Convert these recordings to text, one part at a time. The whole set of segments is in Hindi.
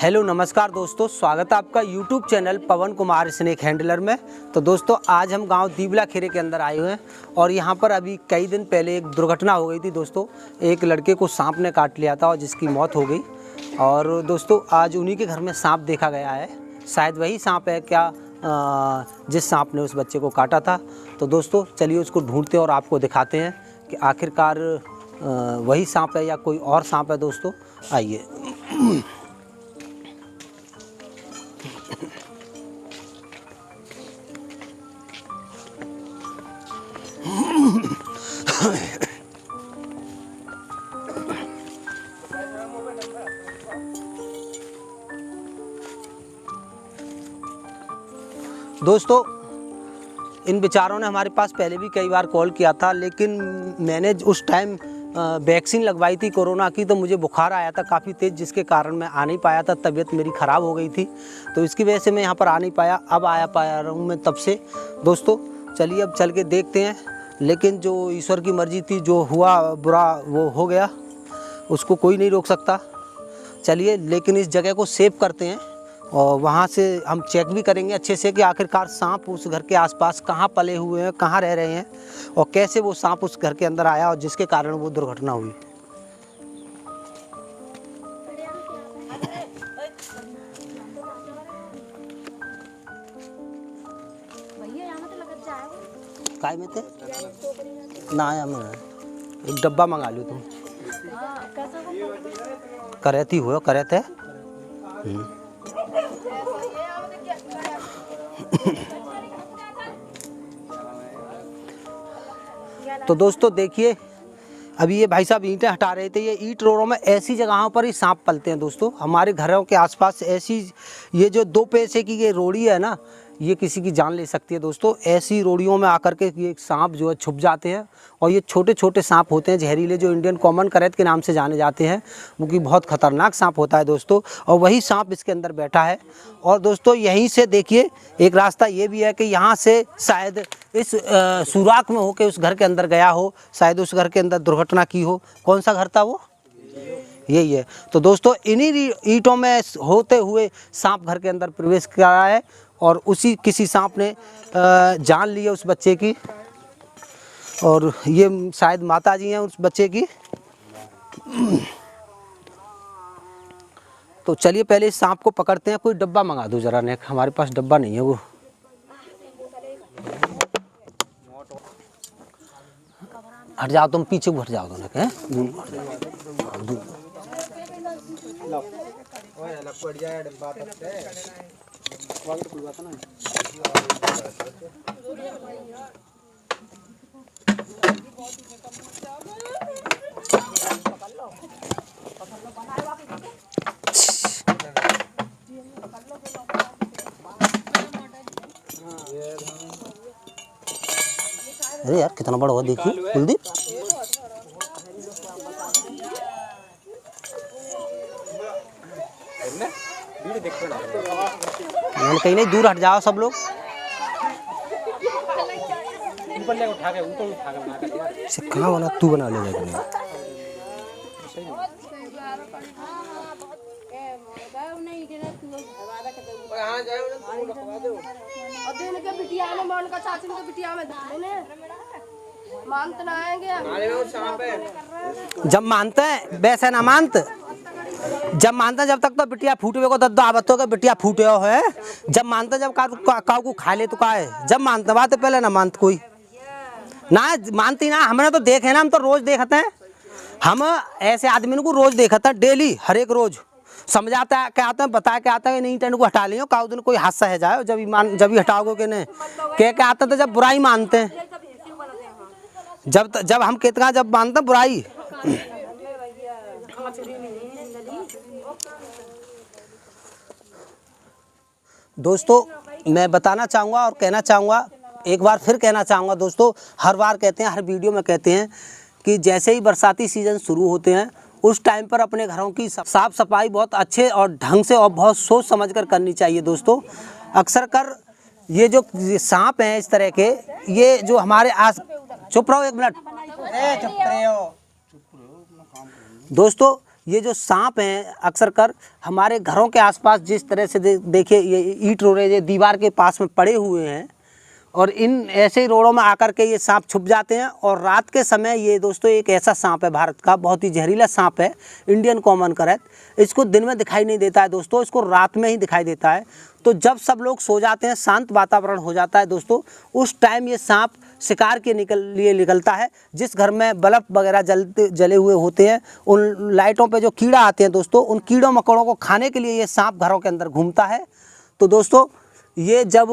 हेलो नमस्कार दोस्तों, स्वागत है आपका YouTube चैनल पवन कुमार स्नेक हैंडलर में। तो दोस्तों आज हम गांव दीबला खेरे के अंदर आए हुए हैं और यहां पर अभी कई दिन पहले एक दुर्घटना हो गई थी दोस्तों। एक लड़के को सांप ने काट लिया था और जिसकी मौत हो गई। और दोस्तों आज उन्हीं के घर में सांप देखा गया है। शायद वही सांप है क्या जिस सांप ने उस बच्चे को काटा था। तो दोस्तों चलिए उसको ढूंढते हैं और आपको दिखाते हैं कि आखिरकार वही सांप है या कोई और सांप है। दोस्तों आइए। दोस्तों इन बेचारों ने हमारे पास पहले भी कई बार कॉल किया था, लेकिन मैंने उस टाइम वैक्सीन लगवाई थी कोरोना की, तो मुझे बुखार आया था काफ़ी तेज़, जिसके कारण मैं आ नहीं पाया था। तबीयत मेरी ख़राब हो गई थी, तो इसकी वजह से मैं यहाँ पर आ नहीं पाया। अब आया पाया रहा हूँ मैं तब से। दोस्तों चलिए अब चल के देखते हैं। लेकिन जो ईश्वर की मर्ज़ी थी, जो हुआ बुरा वो हो गया, उसको कोई नहीं रोक सकता। चलिए लेकिन इस जगह को सेव करते हैं और वहाँ से हम चेक भी करेंगे अच्छे से कि आखिरकार सांप उस घर के आसपास कहाँ पले हुए हैं, कहाँ रह रहे हैं और कैसे वो सांप उस घर के अंदर आया और जिसके कारण वो दुर्घटना हुई। काय में थे ना आया मैं एक डब्बा मंगा लो तुम। करती हो करे थे। तो दोस्तों देखिए अभी ये भाई साहब ईंटें हटा रहे थे। ये ईंट रोड़ों में ऐसी जगहों पर ही सांप पलते हैं दोस्तों। हमारे घरों के आसपास ऐसी ये जो 2 पैसे की ये रोड़ी है ना, ये किसी की जान ले सकती है दोस्तों। ऐसी रोड़ियों में आकर के ये सांप जो है छुप जाते हैं और ये छोटे छोटे सांप होते हैं जहरीले, जो इंडियन कॉमन करैत के नाम से जाने जाते हैं, वो कि बहुत ख़तरनाक सांप होता है दोस्तों। और वही सांप इसके अंदर बैठा है। और दोस्तों यहीं से देखिए एक रास्ता ये भी है कि यहाँ से शायद इस सुराख में होकर उस घर के अंदर गया हो, शायद उस घर के अंदर दुर्घटना की हो। कौन सा घर था वो? यही है। तो दोस्तों इन्हीं ईंटों में होते हुए सांप घर के अंदर प्रवेश किया है और उसी किसी सांप ने जान ली है उस बच्चे की। और ये शायद माता जी हैं उस बच्चे की। तो चलिए पहले इस सांप को पकड़ते हैं। कोई डब्बा मंगा दो जरा ने, हमारे पास डब्बा नहीं है वो। हट जाओ तुम, पीछे हट जाओ दोनों के। अरे यार कितना बड़ा हुआ देखिए कुलदीप। कहीं नहीं, दूर हट जाओ सब लोग। कहाँ बना तू बना ले जाएगा। जब मानते हैं वैसे ना मानते, जब मानते जब तक तो बिटिया फूटे को दद्दा आवतो के बिटिया फूटे हो है। जब मानते जब काऊ को खा ले तो का है। जब मानते बात पहले ना मानते कोई ना मानती ना। हमने तो देखे ना, हम तो रोज देखते हैं। हम ऐसे आदमी को रोज देखते हैं, डेली हर एक रोज समझाता है क्या आता है, बताया क्या आता है नहीं टेंट को हटा लियो। काऊ दिन कोई हादसा है जाए जब ही हटाओगे कि नहीं क्या आता था। जब बुराई मानते हैं, जब हम कितना जब मानते हैं बुराई। दोस्तों मैं बताना चाहूँगा और कहना चाहूँगा, एक बार फिर कहना चाहूँगा दोस्तों, हर बार कहते हैं, हर वीडियो में कहते हैं कि जैसे ही बरसाती सीज़न शुरू होते हैं उस टाइम पर अपने घरों की साफ़ सफाई बहुत अच्छे और ढंग से और बहुत सोच समझ कर करनी चाहिए दोस्तों। अक्सर कर ये जो सांप हैं इस तरह के, ये जो हमारे आस, चुप रहो एक मिनट, चुप रहो दोस्तों, ये जो सांप हैं अक्सर कर हमारे घरों के आसपास जिस तरह से देखिए ये ईंट रोड़े ये दीवार के पास में पड़े हुए हैं और इन ऐसे ही रोड़ों में आकर के ये सांप छुप जाते हैं। और रात के समय ये दोस्तों एक ऐसा सांप है भारत का, बहुत ही जहरीला सांप है, इंडियन कॉमन करैत। इसको दिन में दिखाई नहीं देता है दोस्तों, इसको रात में ही दिखाई देता है। तो जब सब लोग सो जाते हैं, शांत वातावरण हो जाता है दोस्तों, उस टाइम ये सांप शिकार के लिए निकलता है। जिस घर में बल्ब वगैरह जले हुए होते हैं, उन लाइटों पे जो कीड़ा आते हैं दोस्तों, उन कीड़ों मकोड़ों को खाने के लिए ये सांप घरों के अंदर घूमता है। तो दोस्तों ये जब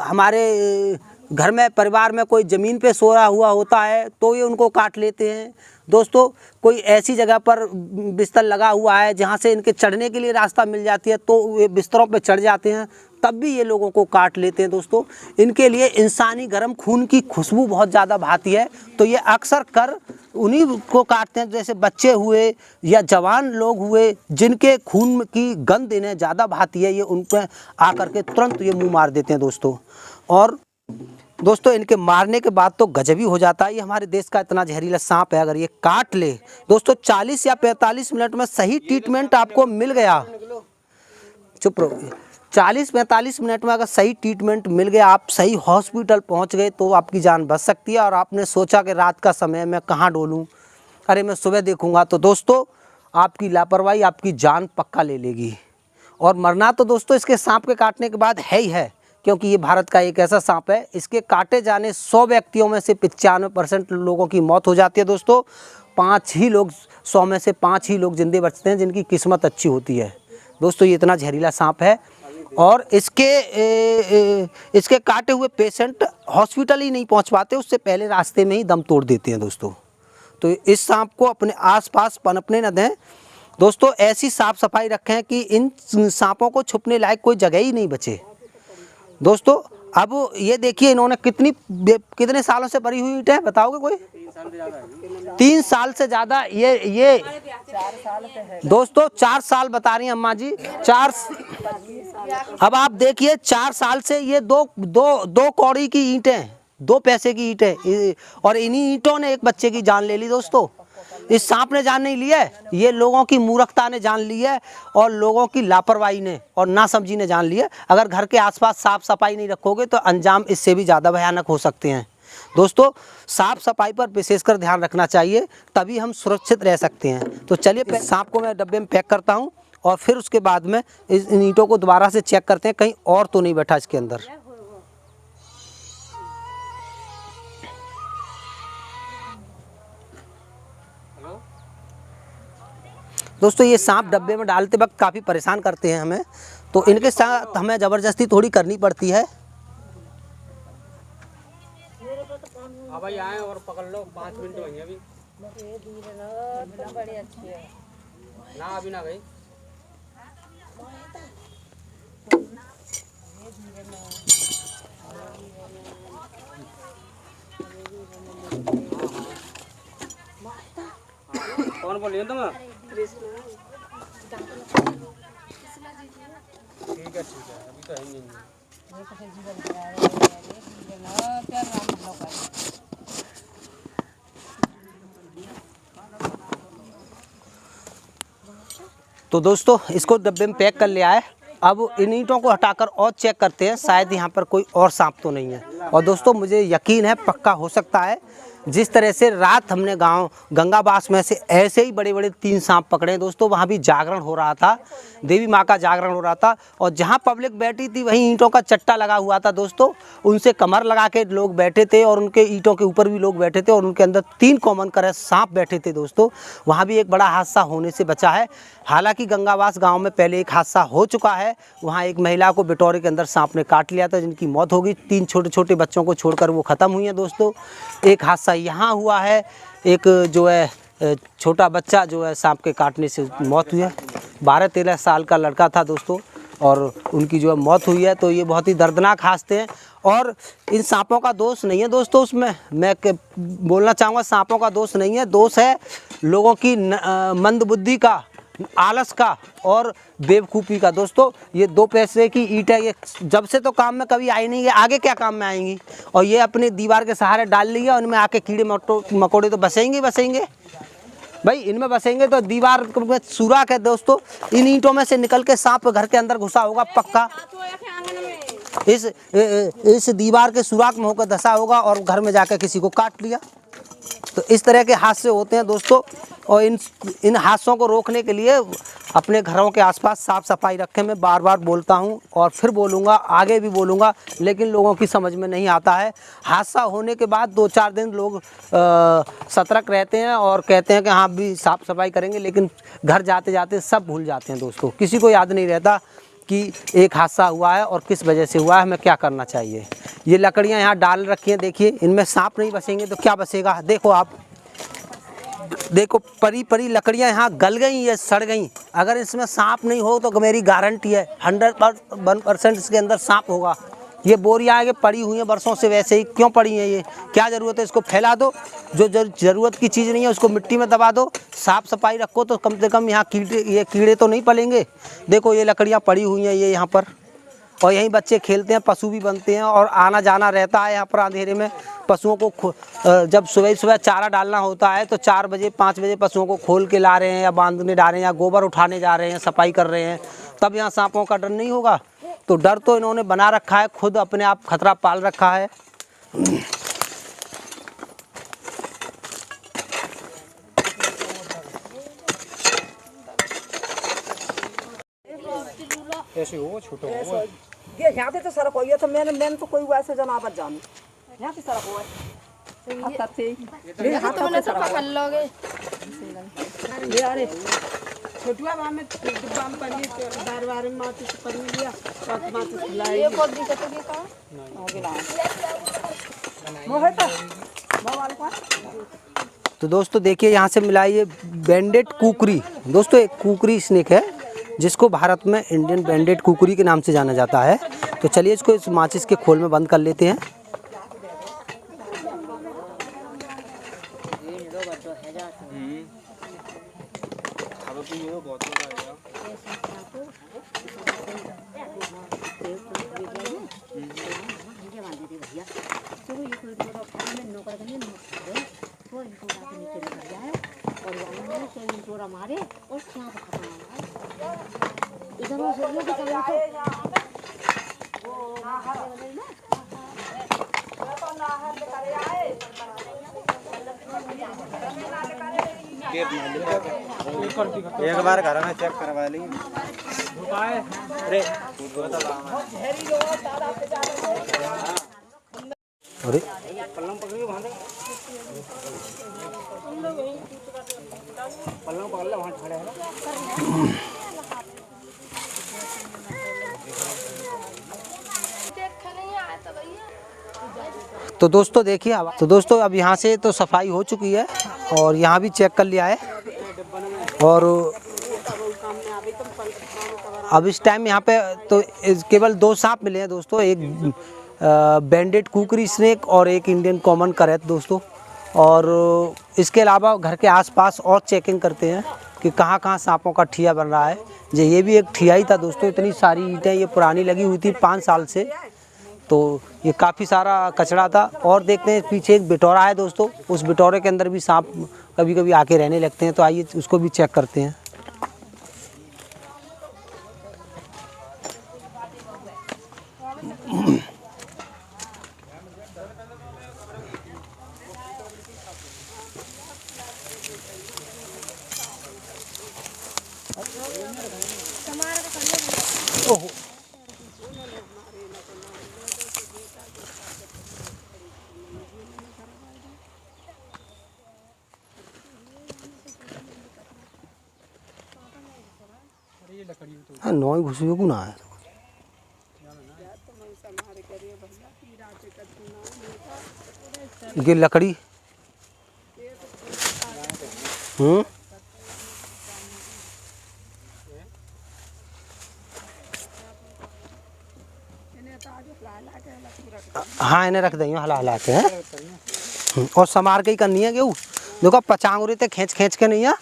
हमारे घर में परिवार में कोई ज़मीन पे सोया हुआ होता है तो ये उनको काट लेते हैं दोस्तों। कोई ऐसी जगह पर बिस्तर लगा हुआ है जहाँ से इनके चढ़ने के लिए रास्ता मिल जाती है तो ये बिस्तरों पे चढ़ जाते हैं, तब भी ये लोगों को काट लेते हैं दोस्तों। इनके लिए इंसानी गर्म खून की खुशबू बहुत ज़्यादा भाती है, तो ये अक्सर कर उन्हीं को काटते हैं जैसे बच्चे हुए या जवान लोग हुए जिनके खून की गंध इन्हें ज़्यादा भाती है, ये उन पर आकर के तुरंत ये मुँह मार देते हैं दोस्तों। और दोस्तों इनके मारने के बाद तो गजब ही हो जाता है। ये हमारे देश का इतना जहरीला सांप है, अगर ये काट ले दोस्तों 40 या 45 मिनट में सही ट्रीटमेंट आपको मिल गया, चुप रहो, 40-45 मिनट में अगर सही ट्रीटमेंट मिल गया, आप सही हॉस्पिटल पहुंच गए तो आपकी जान बच सकती है। और आपने सोचा कि रात का समय मैं कहाँ डोलूं, अरे मैं सुबह देखूंगा, तो दोस्तों आपकी लापरवाही आपकी जान पक्का ले लेगी। और मरना तो दोस्तों इसके सांप के काटने के बाद है ही है, क्योंकि ये भारत का एक ऐसा सांप है, इसके काटे जाने 100 व्यक्तियों में से 95% लोगों की मौत हो जाती है दोस्तों। 5 ही लोग 100 में से 5 ही लोग जिंदे बचते हैं जिनकी किस्मत अच्छी होती है दोस्तों। ये इतना जहरीला सांप है और इसके काटे हुए पेशेंट हॉस्पिटल ही नहीं पहुंच पाते, उससे पहले रास्ते में ही दम तोड़ देते हैं दोस्तों। तो इस सांप को अपने आसपास पनपने न दें दोस्तों। ऐसी साफ सफाई रखें कि इन सांपों को छुपने लायक कोई जगह ही नहीं बचे दोस्तों। अब ये देखिए इन्होंने कितने सालों से भरी हुई ईंट है, बताओगे कोई? 3 साल से ज़्यादा। ये दोस्तों 4 साल बता रही हैं अम्मा जी, 4। अब आप देखिए 4 साल से ये दो कौड़ी की ईंटें, 2 पैसे की ईंटें, और इन्हीं ईंटों ने एक बच्चे की जान ले ली दोस्तों। इस सांप ने जान नहीं ली है, ये लोगों की मूर्खता ने जान ली है और लोगों की लापरवाही ने और नासमझी ने जान ली है। अगर घर के आसपास साफ सफाई नहीं रखोगे तो अंजाम इससे भी ज़्यादा भयानक हो सकते हैं दोस्तों। साफ सफाई पर विशेषकर ध्यान रखना चाहिए, तभी हम सुरक्षित रह सकते हैं। तो चलिए सांप को मैं डब्बे में पैक करता हूँ और फिर उसके बाद में इन ईंटों को दोबारा से चेक करते हैं कहीं और तो नहीं बैठा इसके अंदर। दोस्तों ये सांप डब्बे में डालते वक्त काफ़ी परेशान करते हैं हमें, तो इनके साथ हमें ज़बरदस्ती थोड़ी करनी पड़ती है। अब भाई आए और पकड़ लो, 5 मिनट हुए अभी ना, अभी ना गई। कौन बोल रही हो तुम? ठीक है अभी तो है नहीं। तो दोस्तों इसको डब्बे में पैक कर लिया है। अब इन ईंटों को हटाकर और चेक करते हैं, शायद यहाँ पर कोई और सांप तो नहीं है। और दोस्तों मुझे यकीन है पक्का हो सकता है, जिस तरह से रात हमने गांव गंगाबास में से ऐसे ही बड़े बड़े 3 सांप पकड़े दोस्तों। वहाँ भी जागरण हो रहा था, देवी माँ का जागरण हो रहा था, और जहाँ पब्लिक बैठी थी वहीं ईंटों का चट्टा लगा हुआ था दोस्तों। उनसे कमर लगा के लोग बैठे थे और उनके ईंटों के ऊपर भी लोग बैठे थे और उनके अंदर 3 कॉमन करैत सांप बैठे थे दोस्तों। वहाँ भी एक बड़ा हादसा होने से बचा है। हालांकि गंगाबास गांव में पहले एक हादसा हो चुका है, वहाँ एक महिला को बिटोरे के अंदर सांप ने काट लिया था जिनकी मौत हो गई। 3 छोटे छोटे बच्चों को छोड़कर वो ख़त्म हुई हैं दोस्तों। एक हादसा यहाँ हुआ है, एक जो है छोटा बच्चा जो है सांप के काटने से मौत हुई है। 12-13 साल का लड़का था दोस्तों और उनकी जो है मौत हुई है। तो ये बहुत ही दर्दनाक हादसे हैं और इन सांपों का दोष नहीं है दोस्तों। उसमें मैं बोलना चाहूँगा सांपों का दोष नहीं है, दोष है लोगों की मंदबुद्धि का, आलस का और बेवकूफ़ी का दोस्तों। ये 2 पैसे की ईंट है, ये जब से तो काम में कभी आई नहीं है, आगे क्या काम में आएंगी। और ये अपनी दीवार के सहारे डाल ली है, उनमें आके कीड़े मकोड़े तो बसेंगे। भाई इनमें बसेंगे तो दीवार में सुराख है दोस्तों, इन ईंटों में से निकल के सांप घर के अंदर घुसा होगा पक्का। इस दीवार के सुराख में होकर धंसा होगा और घर में जाकर किसी को काट लिया। तो इस तरह के हादसे होते हैं दोस्तों, और इन हादसों को रोकने के लिए अपने घरों के आसपास साफ़ सफाई रखें। मैं बार बार बोलता हूं और फिर बोलूँगा, आगे भी बोलूँगा, लेकिन लोगों की समझ में नहीं आता है। हादसा होने के बाद 2-4 दिन लोग सतर्क रहते हैं और कहते हैं कि हाँ भी साफ़ सफाई करेंगे, लेकिन घर जाते जाते सब भूल जाते हैं दोस्तों। किसी को याद नहीं रहता कि एक हादसा हुआ है और किस वजह से हुआ है, हमें क्या करना चाहिए। ये लकड़ियाँ यहाँ डाल रखी हैं, देखिए इनमें सांप नहीं बसेंगे तो क्या बसेगा। देखो आप, देखो परी परी लकड़ियाँ यहाँ गल गई है, सड़ गई। अगर इसमें सांप नहीं हो तो मेरी गारंटी है 100% इसके अंदर सांप होगा। ये बोरियाँ आगे पड़ी हुई हैं वर्षों से, वैसे ही क्यों पड़ी हैं, ये क्या ज़रूरत है। इसको फैला दो, जो ज़रूरत की चीज़ नहीं है उसको मिट्टी में दबा दो, साफ़ सफाई रखो, तो कम से कम यहाँ कीड़े तो नहीं पलेंगे। देखो ये लकड़ियाँ पड़ी हुई हैं ये यहाँ पर, और यहीं बच्चे खेलते हैं, पशु भी बनते हैं और आना जाना रहता है यहाँ पर अंधेरे में। पशुओं को जब सुबह सुबह चारा डालना होता है तो 4 बजे 5 बजे पशुओं को खोल के ला रहे हैं या बांधने जा रहे हैं या गोबर उठाने जा रहे हैं, सफाई कर रहे हैं, तब यहाँ सांपों का डर नहीं होगा। तो डर तो इन्होंने बना रखा है, खुद अपने आप खतरा पाल रखा है। ऐसे हो छोटा हो ये यहाँ पे तो सड़क हो गया, तो मैंने तो कोई वैसे जनावर जाने यहाँ पे सड़क हुआ है। तब से ये हाथ में सड़क पकड़ लोगे ये। अरे छोटुआ बाम में डिब्बा में पड़ी बार में माटी से पड़ी लिया और माटी से खिलाई। ये बहुत दिक्कत है कहाँ हो गया मोह तो मोबाइल का। तो दोस्तों देखिए यहाँ से मिला ये बैंडेड कुकरी। दोस्तों एक कुकरी स्नेक है जिसको भारत में इंडियन बैंडेड कुकरी के नाम से जाना जाता है। तो चलिए इसको इस माचिस के खोल में बंद कर लेते हैं। एक बार घर में चेक करवा ली। अरे पल्लम पकड़ के बांधे, पल्लम पकड़ ले, वहाँ खड़े हैं। तो दोस्तों देखिए, अब यहाँ से तो सफाई हो चुकी है और यहाँ भी चेक कर लिया है। और अब इस टाइम यहाँ पे तो केवल 2 सांप मिले हैं दोस्तों, एक बैंडेड कुकरी स्नेक और एक इंडियन कॉमन करैत दोस्तों। और इसके अलावा घर के आसपास और चेकिंग करते हैं कि कहाँ कहाँ सांपों का ठिया बन रहा है। ये भी एक ठिया ही था दोस्तों, इतनी सारी ईंटें ये पुरानी लगी हुई थी 5 साल से, तो ये काफ़ी सारा कचरा था। और देखते हैं पीछे एक बिटौरा है दोस्तों, उस बिटौरे के अंदर भी सांप कभी कभी आके रहने लगते हैं, तो आइए उसको भी चेक करते हैं। ओहो हाँ, नौ घुसी को ना है। ये लकड़ी हाँ इन्हें रख देंगे हला हला के हैं, और समार के ही करनी है क्यों। देखो पचांगुरी ते खींच खींच के नहीं है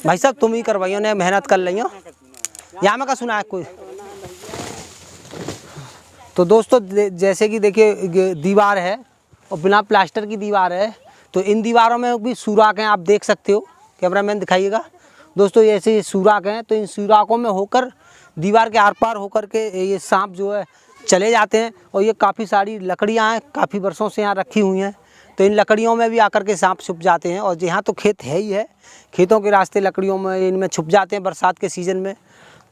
भाई साहब, तुम ही करवाइयो ने मेहनत कर लियो यहाँ में का सुना है कोई। तो दोस्तों जैसे कि देखिए दीवार है और बिना प्लास्टर की दीवार है, तो इन दीवारों में भी सुराख हैं, आप देख सकते हो, कैमरामैन दिखाइएगा दोस्तों। ये ऐसे सुराख हैं, तो इन सुराखों में होकर दीवार के आर पार होकर के ये सांप जो है चले जाते हैं। और ये काफ़ी सारी लकड़ियाँ हैं, काफ़ी वर्षों से यहाँ रखी हुई हैं, तो इन लकड़ियों में भी आकर के सांप छुप जाते हैं। और यहाँ तो खेत है ही है, खेतों के रास्ते लकड़ियों में इनमें छुप जाते हैं बरसात के सीज़न में,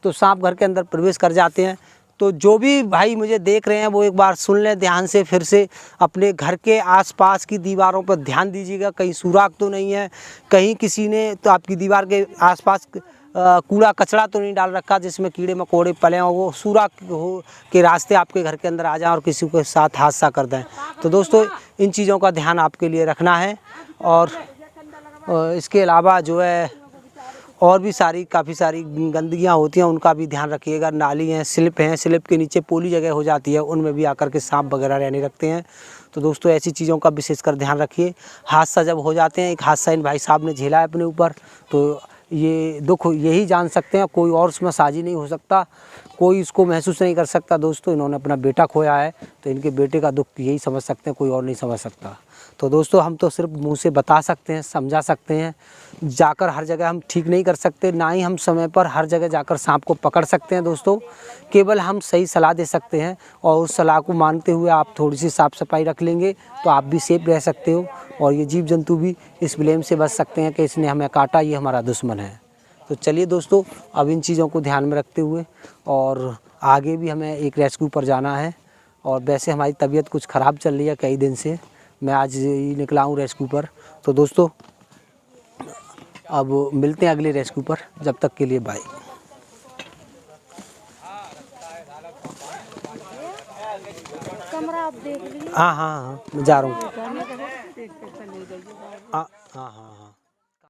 तो सांप घर के अंदर प्रवेश कर जाते हैं। तो जो भी भाई मुझे देख रहे हैं वो एक बार सुन लें ध्यान से, फिर से अपने घर के आसपास की दीवारों पर ध्यान दीजिएगा, कहीं सुराख तो नहीं है, कहीं किसी ने तो आपकी दीवार के आसपास कूड़ा कचरा तो नहीं डाल रखा जिसमें कीड़े मकोड़े पले हों, वो सुराख के रास्ते आपके घर के अंदर आ जाएं और किसी के साथ हादसा कर दें। तो दोस्तों इन चीज़ों का ध्यान आपके लिए रखना है। और इसके अलावा जो है और भी काफ़ी सारी गंदगियाँ होती हैं, उनका भी ध्यान रखिएगा। नाली हैं, स्लिप हैं, स्लिप के नीचे पोली जगह हो जाती है, उनमें भी आकर के सांप वगैरह रहने लगते हैं। तो दोस्तों ऐसी चीज़ों का विशेषकर ध्यान रखिए। हादसा जब हो जाते हैं, एक हादसा इन भाई साहब ने झेला है अपने ऊपर, तो ये दुख यही जान सकते हैं, कोई और उसमें साझी नहीं हो सकता, कोई इसको महसूस नहीं कर सकता। दोस्तों इन्होंने अपना बेटा खोया है, तो इनके बेटे का दुख यही समझ सकते हैं, कोई और नहीं समझ सकता। तो दोस्तों हम तो सिर्फ मुंह से बता सकते हैं, समझा सकते हैं, जाकर हर जगह हम ठीक नहीं कर सकते, ना ही हम समय पर हर जगह जाकर सांप को पकड़ सकते हैं। दोस्तों केवल हम सही सलाह दे सकते हैं, और उस सलाह को मानते हुए आप थोड़ी सी साफ़ सफाई रख लेंगे तो आप भी सेफ रह सकते हो, और ये जीव जंतु भी इस ब्लेम से बच सकते हैं कि इसने हमें काटा, ये हमारा दुश्मन है। तो चलिए दोस्तों, अब इन चीज़ों को ध्यान में रखते हुए, और आगे भी हमें एक रेस्क्यू पर जाना है, और वैसे हमारी तबीयत कुछ ख़राब चल रही है कई दिन से, मैं आज ही निकला हूँ रेस्क्यू पर। तो दोस्तों अब मिलते हैं अगले रेस्क्यू पर, जब तक के लिए बाय। कमरा आप देख लीजिए। हाँ हाँ हाँ, मैं जा रहा हूँ। हाँ हाँ हाँ हाँ।